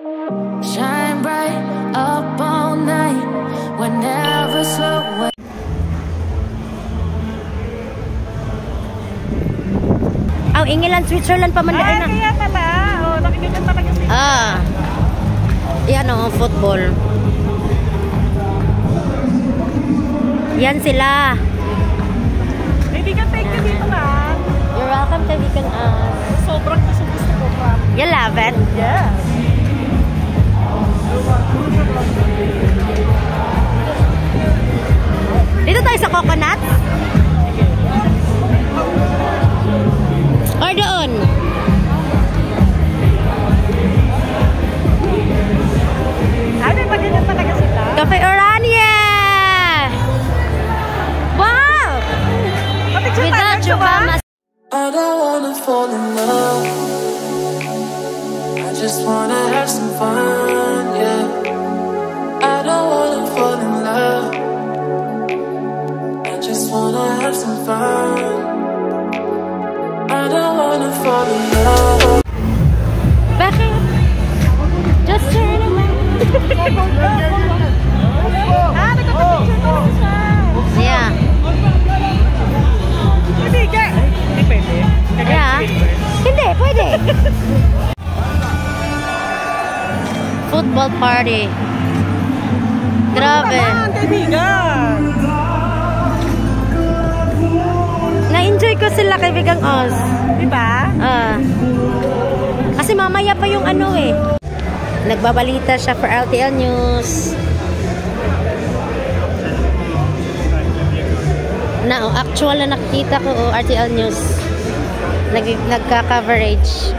Shine bright up all night, whenever slow. Ang England, Switzerland pa man daan na. Kaya pala. Oh, nakikita talaga sila. Yan o, football. Yan sila. Kaibigan, thank you dito nga. You're welcome, kaibigan. Sobrang gusto ko pa. You love it? Yes. Dito tayo sa coconut? Or doon? Ay, may pagganyan talaga sila. Cafe Orania! Wow! Without you, mama. I don't wanna fall in love. I just wanna have some fun, yeah. I don't wanna fall in love. I just wanna have some fun. I don't wanna fall in love. Bakit? Just turn around. Nagpapicture ko siya. Yeah. Kaibigan. Hindi pwede. Yeah. Hindi, pwede. Football party. Grabe. Kaibigan. Na-enjoy ko sila, kaibigang Oz. Diba? Kasi mamaya pa yung ano eh. Nagbabalita siya for LTL News. Actual na nakikita ko RTL News. Nagka-coverage.